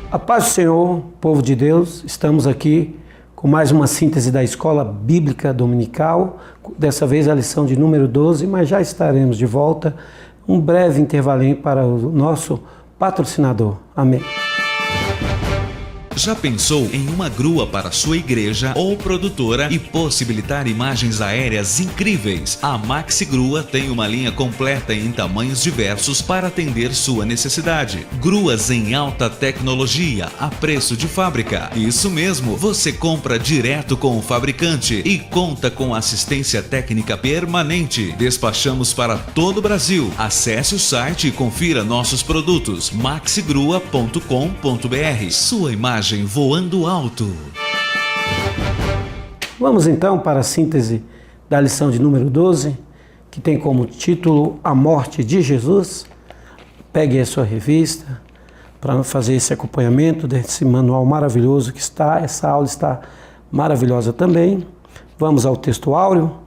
A paz do Senhor, povo de Deus, estamos aqui com mais uma síntese da Escola Bíblica Dominical, dessa vez a lição de número 12, mas já estaremos de volta, um breve intervalinho para o nosso patrocinador. Amém. Já pensou em uma grua para sua igreja ou produtora e possibilitar imagens aéreas incríveis? A Maxi Grua tem uma linha completa em tamanhos diversos para atender sua necessidade. Gruas em alta tecnologia, a preço de fábrica. Isso mesmo, você compra direto com o fabricante e conta com assistência técnica permanente. Despachamos para todo o Brasil. Acesse o site e confira nossos produtos. maxigrua.com.br. Sua imagem voando alto. Vamos então para a síntese da lição de número 12, que tem como título A Morte de Jesus. Pegue a sua revista para fazer esse acompanhamento desse manual maravilhoso que está. Essa aula está maravilhosa também. Vamos ao texto áureo,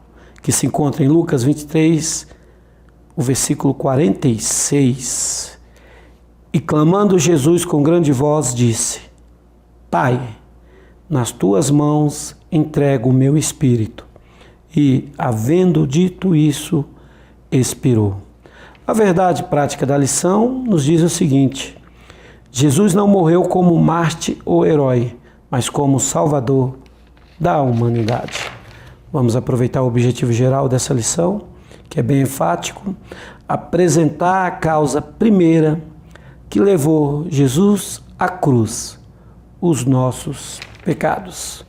que se encontra em Lucas 23, o versículo 46. E clamando Jesus com grande voz, disse: Pai, nas tuas mãos entrego o meu espírito. E, havendo dito isso, expirou. A verdade prática da lição nos diz o seguinte: Jesus não morreu como Marte ou herói, mas como Salvador da humanidade. Vamos aproveitar o objetivo geral dessa lição, que é bem enfático: apresentar a causa primeira que levou Jesus à cruz, os nossos pecados.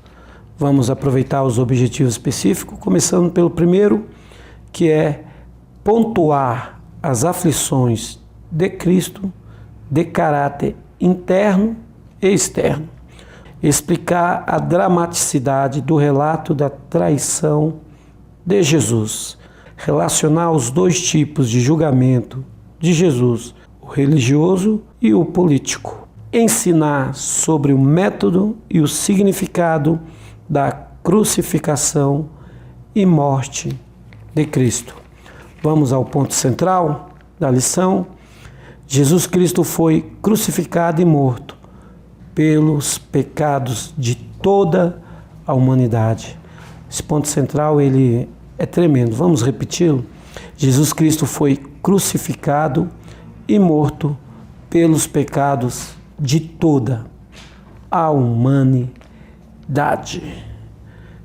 Vamos aproveitar os objetivos específicos, começando pelo primeiro, que é pontuar as aflições de Cristo de caráter interno e externo. Explicar a dramaticidade do relato da traição de Jesus. Relacionar os dois tipos de julgamento de Jesus, o religioso e o político. Ensinar sobre o método e o significado da crucificação e morte de Cristo. Vamos ao ponto central da lição. Jesus Cristo foi crucificado e morto pelos pecados de toda a humanidade. Esse ponto central ele é tremendo. Vamos repeti-lo? Jesus Cristo foi crucificado e morto pelos pecados de toda a humanidade.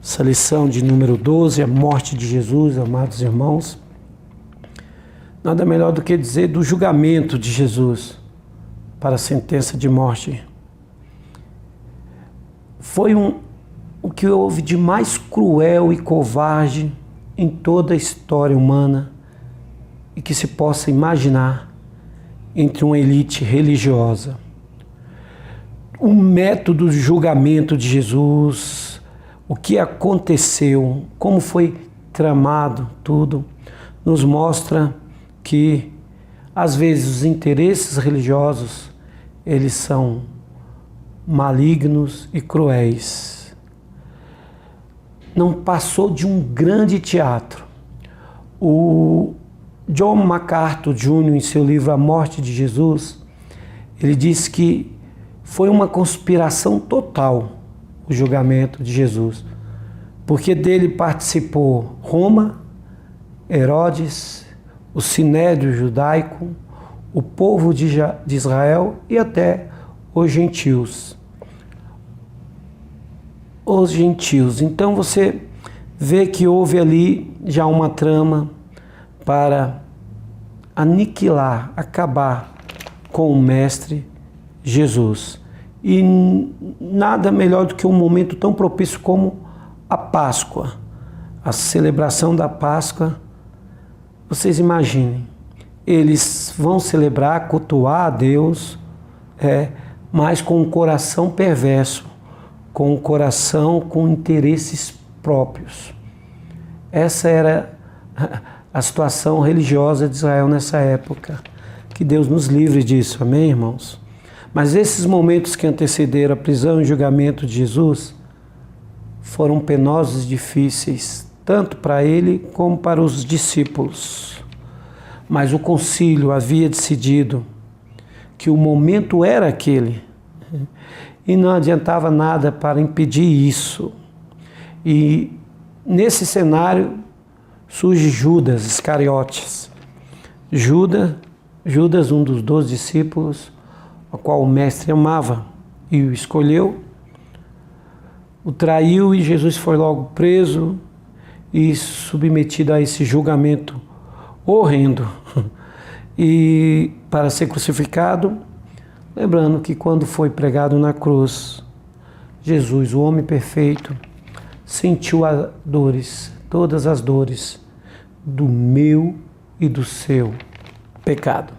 Essa lição de número 12, a morte de Jesus, amados irmãos, nada melhor do que dizer do julgamento de Jesus para a sentença de morte. Foi o que houve de mais cruel e covarde em toda a história humana e que se possa imaginar entre uma elite religiosa. O método de julgamento de Jesus, o que aconteceu, como foi tramado tudo, nos mostra que, às vezes, os interesses religiosos, eles são malignos e cruéis. Não passou de um grande teatro. O John MacArthur Jr., em seu livro A Morte de Jesus, ele diz que foi uma conspiração total o julgamento de Jesus, porque dele participou Roma, Herodes, o Sinédrio judaico, o povo de Israel e até os gentios. Os gentios. Então você vê que houve ali já uma trama para aniquilar, acabar com o Mestre Jesus. E nada melhor do que um momento tão propício como a Páscoa, a celebração da Páscoa. Vocês imaginem, eles vão celebrar, cultuar a Deus, mas com um coração perverso, com um coração com interesses próprios. Essa era a situação religiosa de Israel nessa época. Que Deus nos livre disso, amém, irmãos? Mas esses momentos que antecederam a prisão e julgamento de Jesus foram penosos e difíceis, tanto para ele como para os discípulos. Mas o concílio havia decidido que o momento era aquele, E não adiantava nada para impedir isso. E nesse cenário surge Judas Iscariotes. Judas, um dos 12 discípulos, ao qual o mestre amava e o escolheu, o traiu e Jesus foi logo preso e submetido a esse julgamento horrendo. E para ser crucificado, lembrando que quando foi pregado na cruz, Jesus, o homem perfeito, sentiu as dores, todas as dores do meu e do seu pecado.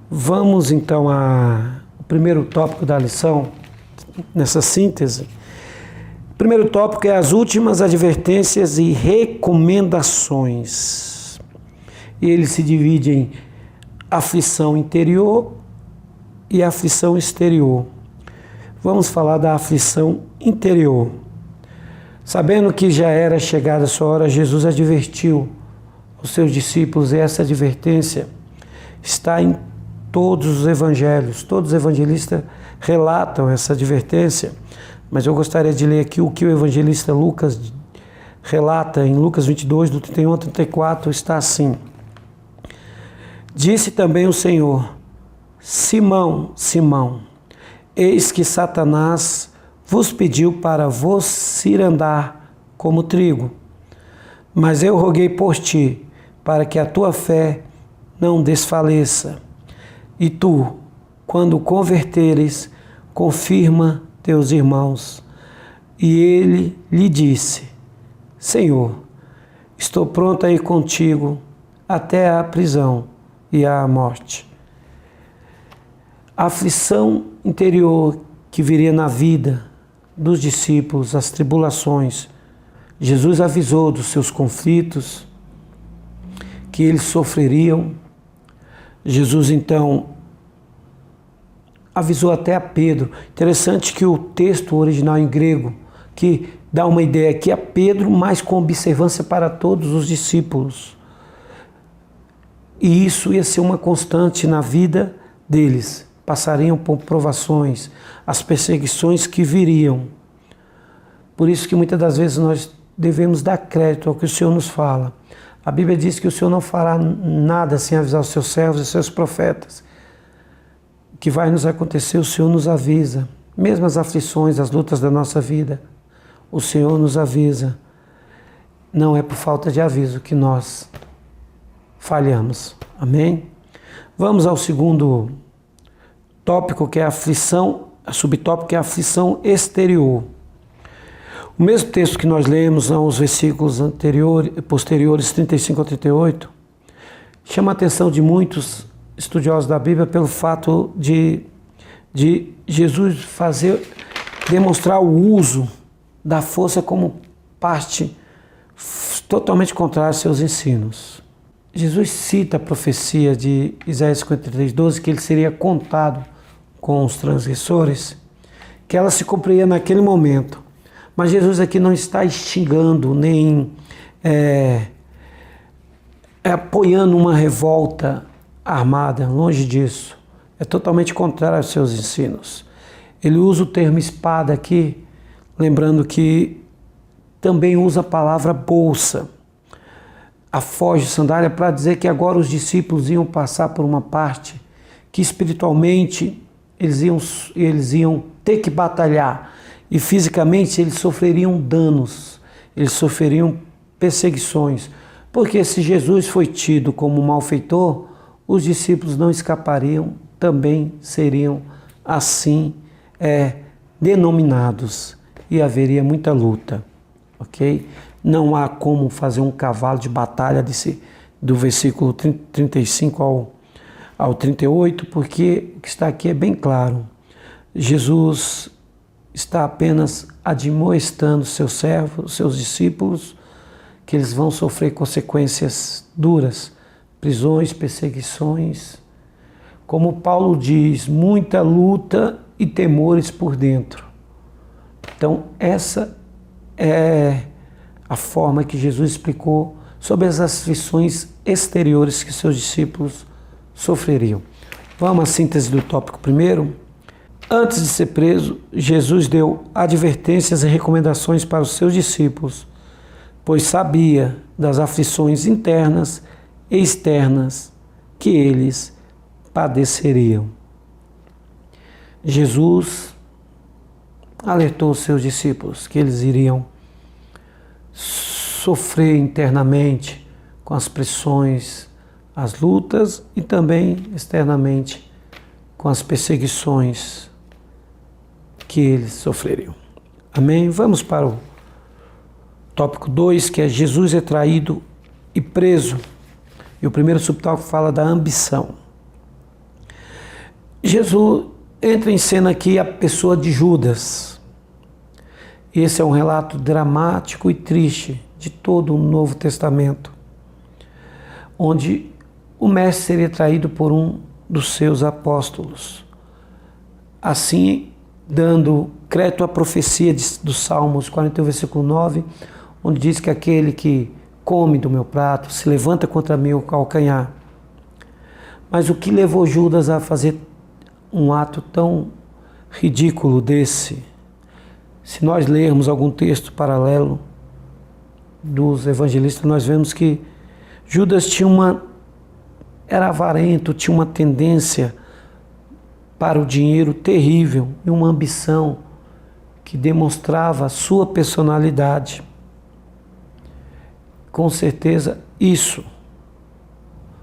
Vamos então ao primeiro tópico da lição, nessa síntese. O primeiro tópico é as últimas advertências e recomendações. E ele se divide em aflição interior e aflição exterior. Vamos falar da aflição interior. Sabendo que já era chegada a sua hora, Jesus advertiu os seus discípulos, e essa advertência está em todos os evangelhos. Todos os evangelistas relatam essa advertência, mas eu gostaria de ler aqui o que o evangelista Lucas relata em Lucas 22, do 31 ao 34, está assim: Disse também o Senhor: Simão, Simão, eis que Satanás vos pediu para vos cirandar como trigo. Mas eu roguei por ti, para que a tua fé não desfaleça. E tu, quando converteres, confirma teus irmãos. E ele lhe disse: Senhor, estou pronto a ir contigo até a prisão e à morte. A aflição interior que viria na vida dos discípulos, as tribulações. Jesus avisou dos seus conflitos, que eles sofreriam. Jesus então avisou até a Pedro. Interessante que o texto original em grego, que dá uma ideia que é Pedro, mas com observância para todos os discípulos. E isso ia ser uma constante na vida deles. Passariam por provações, as perseguições que viriam. Por isso que muitas das vezes nós devemos dar crédito ao que o Senhor nos fala. A Bíblia diz que o Senhor não fará nada sem avisar os seus servos e os seus profetas. O que vai nos acontecer, o Senhor nos avisa. Mesmo as aflições, as lutas da nossa vida, o Senhor nos avisa. Não é por falta de aviso que nós falhamos. Amém? Vamos ao segundo tópico, que é a aflição, subtópico, que é a aflição exterior. O mesmo texto que nós lemos nos versículos posteriores, 35 a 38, chama a atenção de muitos estudiosos da Bíblia pelo fato de Jesus demonstrar o uso da força como parte totalmente contrária aos seus ensinos. Jesus cita a profecia de Isaías 53:12, que ele seria contado com os transgressores, que ela se cumpria naquele momento. Mas Jesus aqui não está instigando, nem apoiando uma revolta armada, longe disso. É totalmente contrário aos seus ensinos. Ele usa o termo espada aqui, lembrando que também usa a palavra bolsa, a foge, sandália, para dizer que agora os discípulos iam passar por uma parte que espiritualmente eles iam ter que batalhar, e fisicamente eles sofreriam danos, eles sofreriam perseguições, porque se Jesus foi tido como malfeitor, os discípulos não escapariam, também seriam assim denominados, e haveria muita luta, ok? Não há como fazer um cavalo de batalha do versículo 35 ao 38, porque o que está aqui é bem claro. Jesus está apenas admoestando seus servos, seus discípulos, que eles vão sofrer consequências duras, prisões, perseguições. Como Paulo diz, muita luta e temores por dentro. Então, essa é a forma que Jesus explicou sobre as aflições exteriores que seus discípulos sofreriam. Vamos à síntese do tópico primeiro. Antes de ser preso, Jesus deu advertências e recomendações para os seus discípulos, pois sabia das aflições internas e externas que eles padeceriam. Jesus alertou os seus discípulos que eles iriam sofrer internamente com as pressões, as lutas e também externamente com as perseguições que eles sofreriam. Amém? Vamos para o tópico 2, que é Jesus é traído e preso. E o primeiro subtópico fala da ambição. Jesus entra em cena aqui a pessoa de Judas. Esse é um relato dramático e triste de todo o Novo Testamento, onde o mestre seria traído por um dos seus apóstolos. Assim, dando crédito à profecia dos Salmos 41, versículo 9, onde diz que aquele que come do meu prato se levanta contra mim o calcanhar. Mas o que levou Judas a fazer um ato tão ridículo desse? Se nós lermos algum texto paralelo dos evangelistas, nós vemos que Judas era avarento, tinha uma tendência para o dinheiro terrível e uma ambição que demonstrava a sua personalidade. Com certeza isso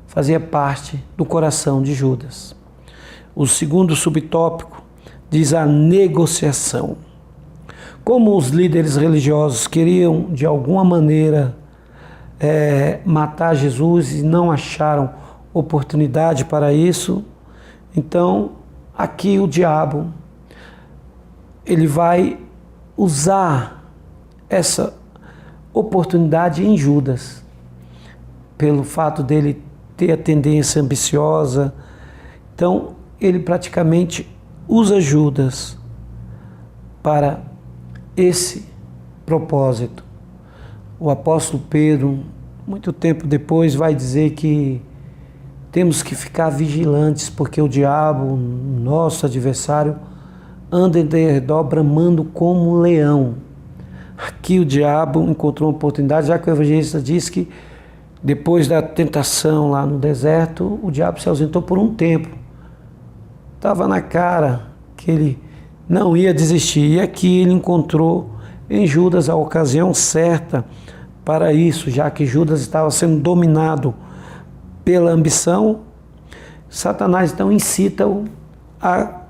fazia parte do coração de Judas. O segundo subtópico diz a negociação. Como os líderes religiosos queriam de alguma maneira matar Jesus e não acharam oportunidade para isso, então aqui o diabo ele vai usar essa oportunidade em Judas, pelo fato dele ter a tendência ambiciosa. Então ele praticamente usa Judas para esse propósito. O apóstolo Pedro, muito tempo depois, vai dizer que temos que ficar vigilantes, porque o diabo, nosso adversário, anda em redor bramando como um leão. Aqui o diabo encontrou uma oportunidade, já que o evangelista diz que depois da tentação lá no deserto, o diabo se ausentou por um tempo. Estava na cara que ele não ia desistir. E aqui ele encontrou em Judas a ocasião certa para isso, já que Judas estava sendo dominado pela ambição. Satanás então incita-o a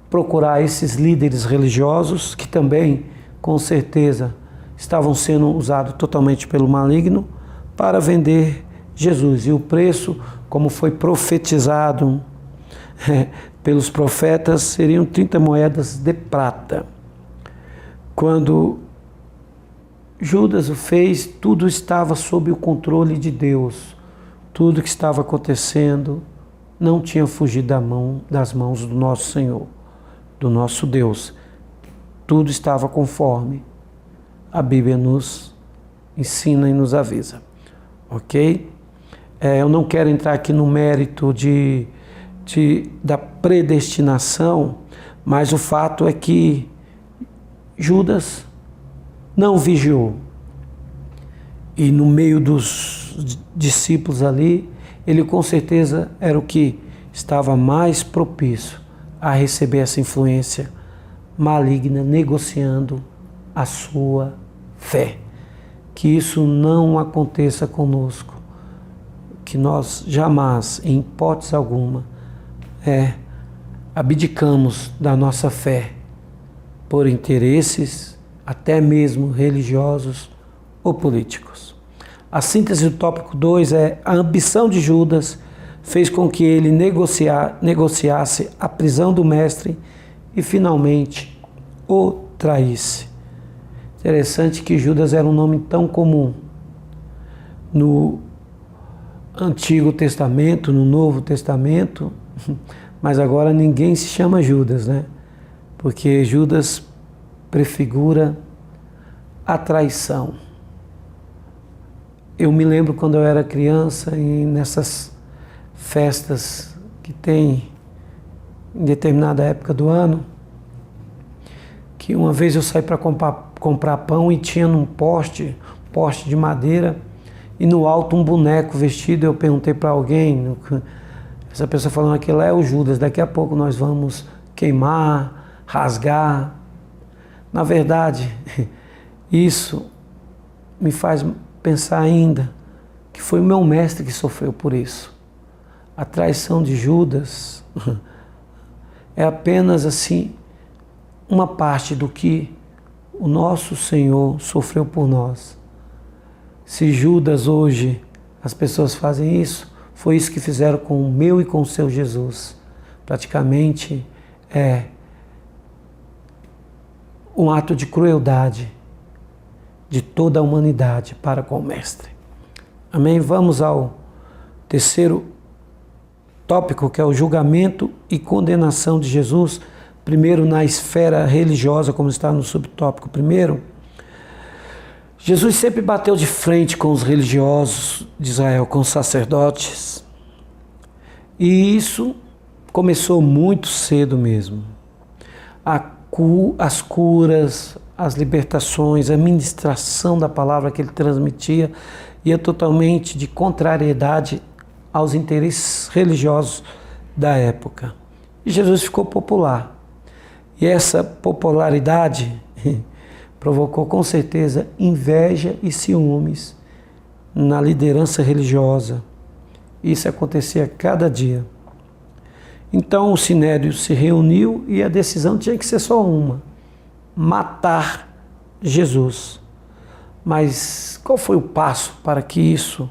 procurar esses líderes religiosos, que também, com certeza, estavam sendo usados totalmente pelo maligno, para vender Jesus. E o preço, como foi profetizado pelos profetas, seriam 30 moedas de prata. Quando Judas o fez, tudo estava sob o controle de Deus. Tudo que estava acontecendo não tinha fugido das mãos do nosso Senhor, do nosso Deus. Tudo estava conforme a Bíblia nos ensina e nos avisa. Ok? Eu não quero entrar aqui no mérito da predestinação, mas o fato é que Judas não vigiou. E no meio dos discípulos ali, ele com certeza era o que estava mais propício a receber essa influência maligna, negociando a sua fé. Que isso não aconteça conosco, que nós jamais, em hipótese alguma, abdicamos da nossa fé por interesses, até mesmo religiosos ou políticos. A síntese do tópico 2 é: a ambição de Judas fez com que ele negociasse a prisão do mestre e finalmente o traísse. Interessante que Judas era um nome tão comum no Antigo Testamento, no Novo Testamento, mas agora ninguém se chama Judas, né? Porque Judas prefigura a traição. Eu me lembro quando eu era criança e nessas festas que tem em determinada época do ano, que uma vez eu saí para comprar pão e tinha num poste de madeira, e no alto um boneco vestido. Eu perguntei para alguém, essa pessoa falando: aquilo é o Judas, daqui a pouco nós vamos queimar, rasgar. Na verdade, isso me faz pensar ainda que foi o meu mestre que sofreu por isso. A traição de Judas é apenas assim uma parte do que o nosso Senhor sofreu por nós. Se Judas hoje as pessoas fazem isso, foi isso que fizeram com o meu e com o seu Jesus. Praticamente é um ato de crueldade de toda a humanidade para com o Mestre. Amém? Vamos ao terceiro tópico, que é o julgamento e condenação de Jesus. Primeiro, na esfera religiosa, como está no subtópico primeiro. Jesus sempre bateu de frente com os religiosos de Israel, com os sacerdotes. E isso começou muito cedo mesmo. As curas, as libertações, a ministração da palavra que ele transmitia ia totalmente de contrariedade aos interesses religiosos da época. E Jesus ficou popular. E essa popularidade provocou com certeza inveja e ciúmes na liderança religiosa. Isso acontecia cada dia. Então o Sinédrio se reuniu e a decisão tinha que ser só uma: matar Jesus. Mas qual foi o passo para que isso,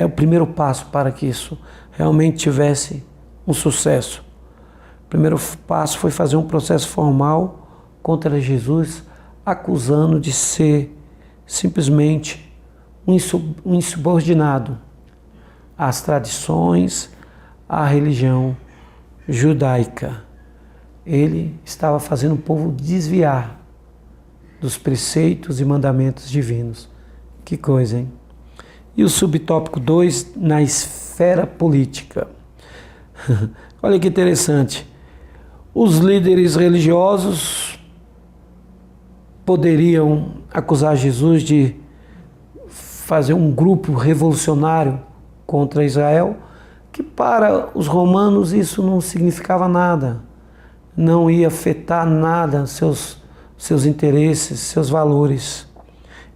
o primeiro passo para que isso realmente tivesse um sucesso? O primeiro passo foi fazer um processo formal contra Jesus, acusando de ser simplesmente um insubordinado às tradições, à religião judaica. Ele estava fazendo o povo desviar dos preceitos e mandamentos divinos. Que coisa, hein? E o subtópico 2, na esfera política. Olha que interessante. Os líderes religiosos poderiam acusar Jesus de fazer um grupo revolucionário contra Israel, que para os romanos isso não significava nada, não ia afetar nada seus interesses, seus valores.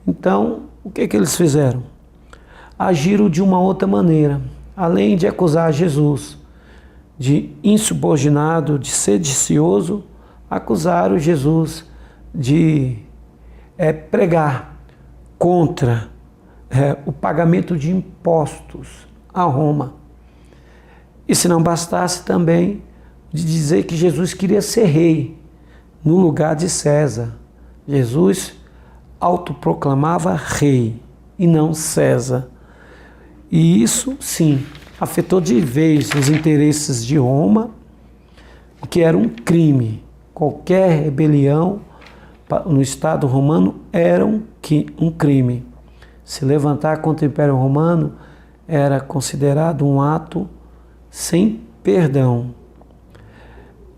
Então, o que eles fizeram? Agiram de uma outra maneira. Além de acusar Jesus de insubordinado, de sedicioso, acusaram Jesus de pregar contra o pagamento de impostos a Roma. E se não bastasse também de dizer que Jesus queria ser rei no lugar de César. Jesus autoproclamava rei e não César. E isso, sim, afetou de vez os interesses de Roma, o que era um crime. Qualquer rebelião no Estado romano era um crime. Se levantar contra o Império Romano era considerado um ato sem perdão.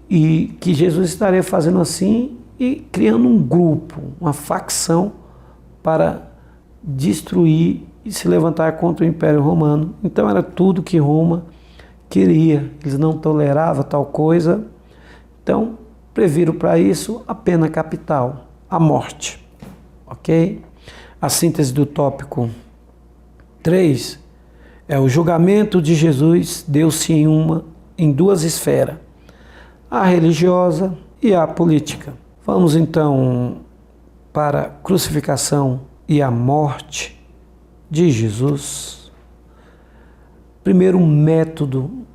E que Jesus estaria fazendo assim e criando um grupo, uma facção para destruir e se levantar contra o Império Romano. Então era tudo que Roma queria. Eles não toleravam tal coisa. Então previram para isso a pena capital, a morte. Ok? A síntese do tópico 3 é o julgamento de Jesus deu-se em duas esferas: a religiosa e a política. Vamos então para a crucificação e a morte de Jesus. Primeiro, um método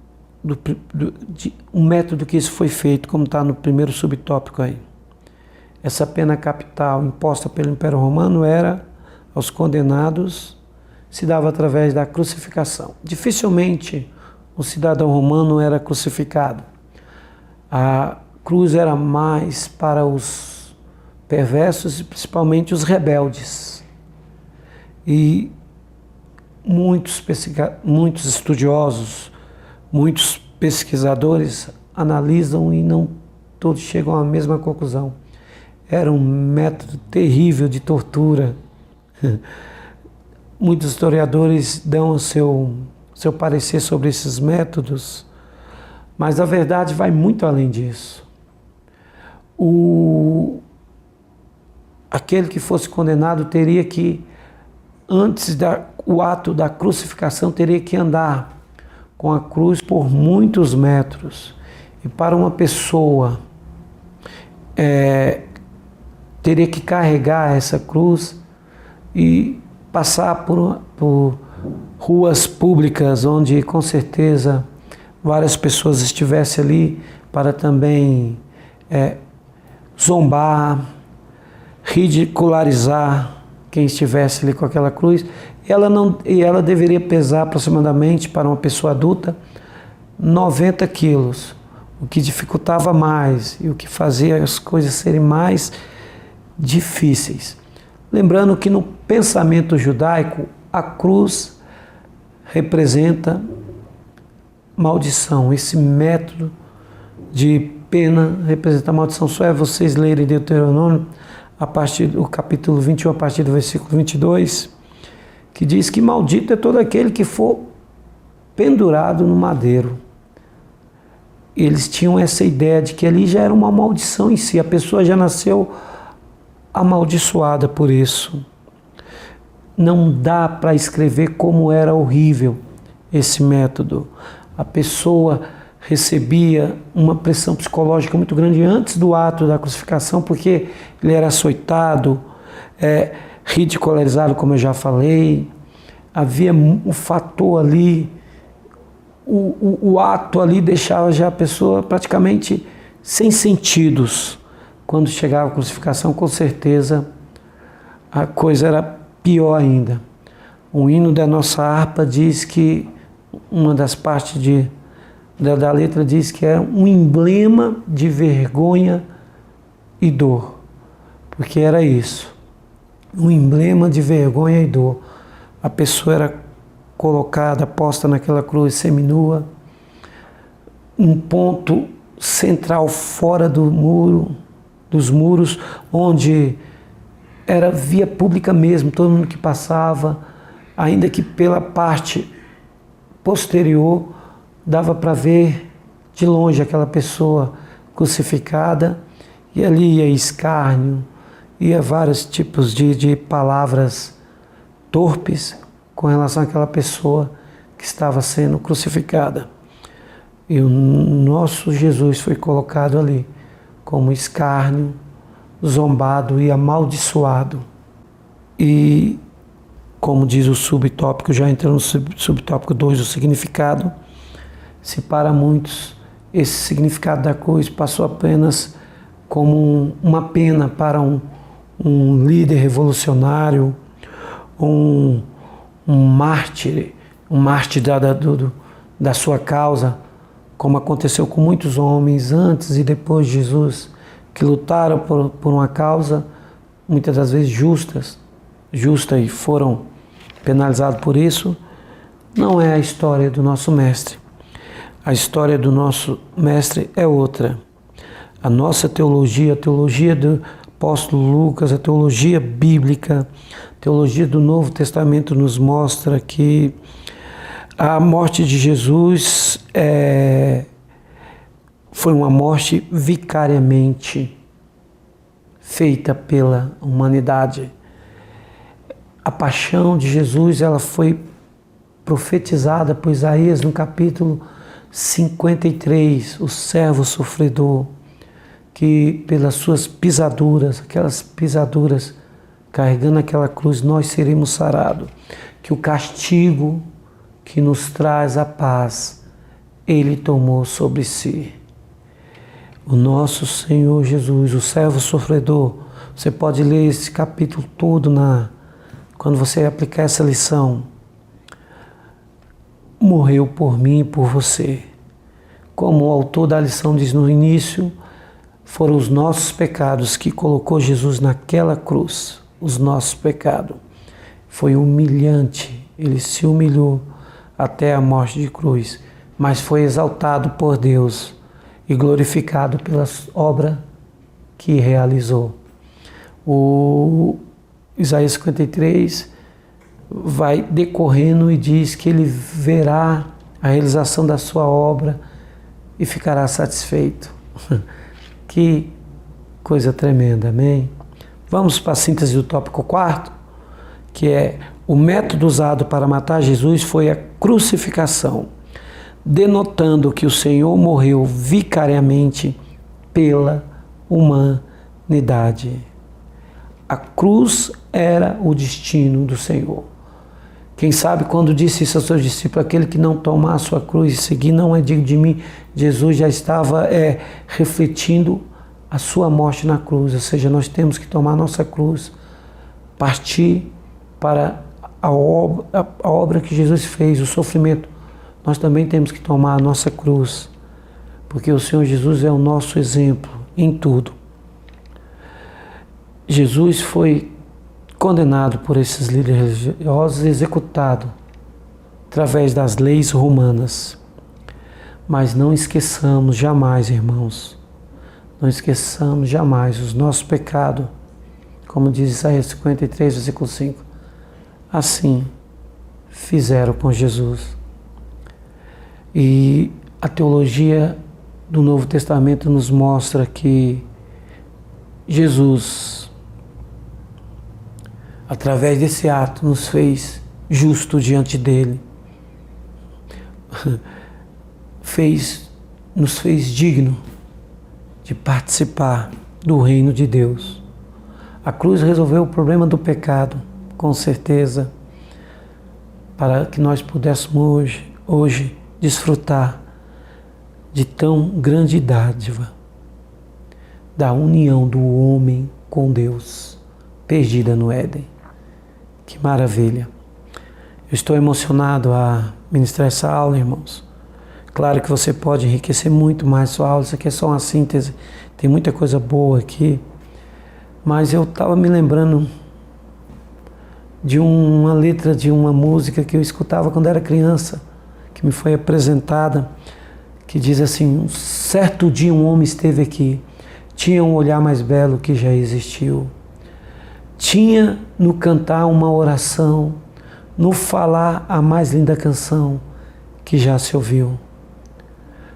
que isso foi feito, como está no primeiro subtópico aí. Essa pena capital imposta pelo Império Romano era aos condenados, se dava através da crucificação. Dificilmente o cidadão romano era crucificado. A cruz era mais para os perversos e principalmente os rebeldes. E muitos estudiosos, muitos pesquisadores analisam e não todos chegam à mesma conclusão. Era um método terrível de tortura. Muitos historiadores dão o seu parecer sobre esses métodos, mas a verdade vai muito além disso. Aquele que fosse condenado teria que, antes do ato da crucificação, teria que andar com a cruz por muitos metros. E para uma pessoa teria que carregar essa cruz e passar por ruas públicas onde com certeza várias pessoas estivessem ali para também zombar, ridicularizar quem estivesse ali com aquela cruz. Ela deveria pesar aproximadamente, para uma pessoa adulta, 90 quilos, o que dificultava mais e o que fazia as coisas serem mais difíceis. Lembrando que no pensamento judaico, a cruz representa maldição. Esse método de pena representa maldição. Só é vocês lerem Deuteronômio, a partir do capítulo 21, a partir do versículo 22, que diz que maldito é todo aquele que for pendurado no madeiro. Eles tinham essa ideia de que ali já era uma maldição em si, a pessoa já nasceu amaldiçoada por isso. Não dá para escrever como era horrível esse método. A pessoa recebia uma pressão psicológica muito grande antes do ato da crucificação, porque ele era açoitado, ridicularizado, como eu já falei. Havia um fator ali, o ato ali deixava já a pessoa praticamente sem sentidos. Quando chegava a crucificação, com certeza a coisa era pior ainda. O hino da nossa harpa diz que, uma das partes da letra diz que é um emblema de vergonha e dor, porque era isso, um emblema de vergonha e dor. A pessoa era colocada, posta naquela cruz seminua, um ponto central fora dos muros, onde era via pública mesmo, todo mundo que passava, ainda que pela parte posterior, dava para ver de longe aquela pessoa crucificada, e ali ia escárnio, ia vários tipos de palavras torpes com relação àquela pessoa que estava sendo crucificada. E o nosso Jesus foi colocado ali como escárnio, zombado e amaldiçoado. E, como diz o subtópico, já entrando no subtópico 2, o significado, se para muitos esse significado da cruz passou apenas como uma pena para um líder revolucionário, um mártir da sua causa, como aconteceu com muitos homens antes e depois de Jesus, que lutaram por uma causa, muitas das vezes justa e foram penalizados por isso. Não é a história do nosso mestre. A história do nosso mestre é outra. A nossa teologia, a teologia do apóstolo Lucas, a teologia bíblica, a teologia do Novo Testamento nos mostra que a morte de Jesus foi uma morte vicariamente feita pela humanidade. A paixão de Jesus, ela foi profetizada por Isaías no capítulo 53, o servo sofredor, que pelas suas pisaduras, aquelas pisaduras, carregando aquela cruz, nós seremos sarados. Que o castigo que nos traz a paz, Ele tomou sobre si. O nosso Senhor Jesus, o servo sofredor, você pode ler esse capítulo todo quando você aplicar essa lição. Morreu por mim e por você. Como o autor da lição diz no início, foram os nossos pecados que colocou Jesus naquela cruz, os nossos pecados. Foi humilhante, ele se humilhou até a morte de cruz, mas foi exaltado por Deus e glorificado pela obra que realizou. O Isaías 53 vai decorrendo e diz que ele verá a realização da sua obra e ficará satisfeito. Que coisa tremenda, amém? Vamos para a síntese do tópico 4, que é: o método usado para matar Jesus foi a crucificação, denotando que o Senhor morreu vicariamente pela humanidade. A cruz era o destino do Senhor. Quem sabe quando disse isso aos seus discípulos: aquele que não tomar a sua cruz e seguir não é digno de mim, Jesus já estava refletindo a sua morte na cruz. Ou seja, nós temos que tomar a nossa cruz, partir para a obra que Jesus fez, o sofrimento. Nós também temos que tomar a nossa cruz, porque o Senhor Jesus é o nosso exemplo em tudo. Jesus foi condenado por esses líderes religiosos e executado através das leis romanas. Mas não esqueçamos jamais, irmãos, não esqueçamos jamais os nossos pecados, como diz Isaías 53, versículo 5. Assim fizeram com Jesus. E a teologia do Novo Testamento nos mostra que Jesus, através desse ato, nos fez justo diante dele, nos fez digno de participar do reino de Deus. A cruz resolveu o problema do pecado, com certeza, para que nós pudéssemos hoje desfrutar de tão grande dádiva, da união do homem com Deus, perdida no Éden. Que maravilha! Eu estou emocionado a ministrar essa aula, irmãos. Claro que você pode enriquecer muito mais sua aula, isso aqui é só uma síntese, tem muita coisa boa aqui, mas eu estava me lembrando de uma letra de uma música que eu escutava quando era criança, que me foi apresentada, que diz assim: um certo dia um homem esteve aqui, tinha um olhar mais belo que já existiu, tinha no cantar uma oração, no falar a mais linda canção que já se ouviu.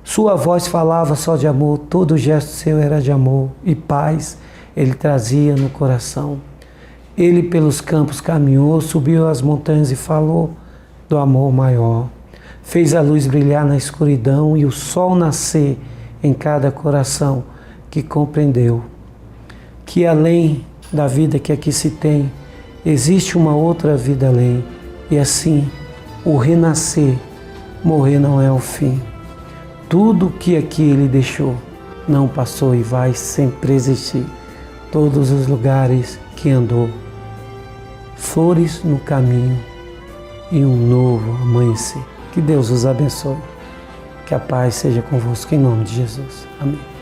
Sua voz falava só de amor, todo gesto seu era de amor e paz ele trazia no coração. Ele pelos campos caminhou, subiu as montanhas e falou do amor maior. Fez a luz brilhar na escuridão e o sol nascer em cada coração que compreendeu que além da vida que aqui se tem, existe uma outra vida além. E assim, o renascer, morrer não é o fim. Tudo que aqui ele deixou não passou e vai sempre existir. Todos os lugares que andou, flores no caminho e um novo amanhecer. Que Deus os abençoe. Que a paz seja convosco em nome de Jesus. Amém.